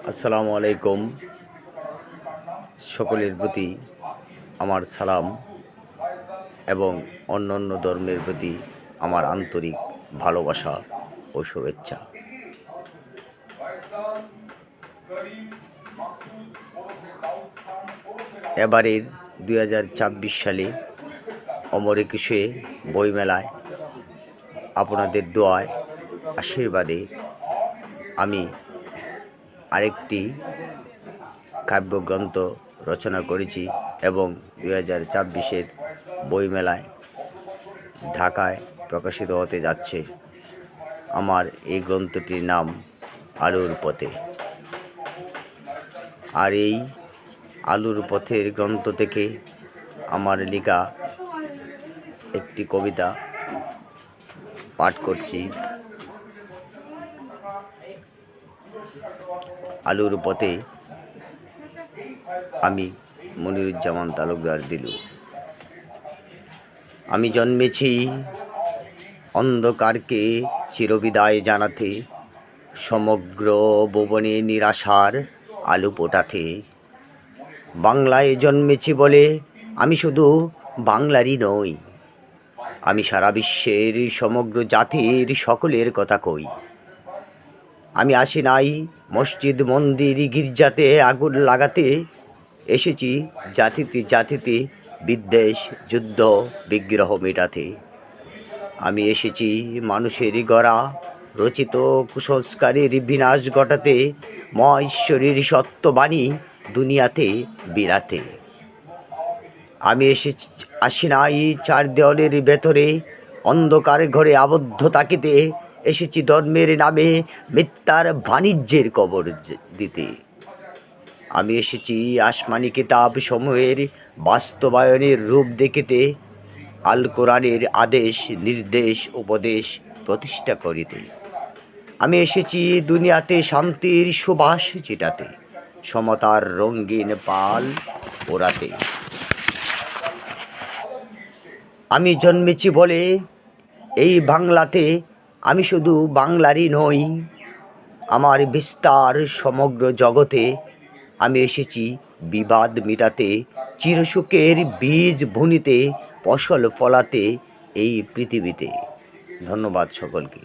আসসালামু আলাইকুম। সকলের প্রতি আমার সালাম এবং অন্যান্য ধর্মের প্রতি আমার আন্তরিক ভালোবাসা ও শুভেচ্ছা। এবারের 2024 সালে অমর একুশে বইমেলায় আপনাদের দোয়ায় আশীর্বাদে আমি আরেকটি কাব্যগ্রন্থ রচনা করেছি এবং 2024 বইমেলায় ঢাকায় প্রকাশিত হতে যাচ্ছে। আমার এই গ্রন্থটির নাম আলোর পথে। আর এই আলোর পথের গ্রন্থ থেকে আমার লেখা একটি কবিতা পাঠ করছি। আলোর পথে আমি মনিরুজ্জামান তালুকদার দিলু। আমি জন্মেছি অন্ধকারকে চিরবিদায় জানাতে, সমগ্র ভুবনে নিরাশার আলো ফোটাতে। বাংলায় জন্মেছি বলে আমি শুধু বাংলারই নই, আমি সারা বিশ্বের সমগ্র জাতির সকলের কথা কই। আমি আসি নাই মসজিদ মন্দির গির্জাতে আগুন লাগাতে, এসেছি জাতিতে জাতিতে বিদ্বেষ যুদ্ধ বিগ্রহ মেটাতে। আমি এসেছি মানুষের গড়া রচিত কুসংস্কারের বিনাশ ঘটাতে, মহেশ্বরীর সত্যবাণী দুনিয়াতে বিরাতে। আমি আসি নাই চার দেওয়ালের ভেতরে অন্ধকার ঘরে আবদ্ধ থাকিতে, এসেছি ধর্মের নামে মিথ্যার বাণিজ্যের কবর দিতে। আমি এসেছি আসমানি কিতাব সমূহের বাস্তবায়নের রূপ দেখিতে, আল কোরআনের আদেশ নির্দেশ উপদেশ প্রতিষ্ঠা করিতে। আমি এসেছি দুনিয়াতে শান্তির সুবাস ছিটাতে, সমতার রঙিন পাল ওড়াতে। আমি জন্মেছি বলে এই বাংলাতে আমি শুধু বাংলারই নই, আমার বিস্তার সমগ্র জগতে। আমি এসেছি বিবাদ মিটাতে, চিরসুখের বীজ বুনিতে, ফসল ফলাতে এই পৃথিবীতে। ধন্যবাদ সকলকে।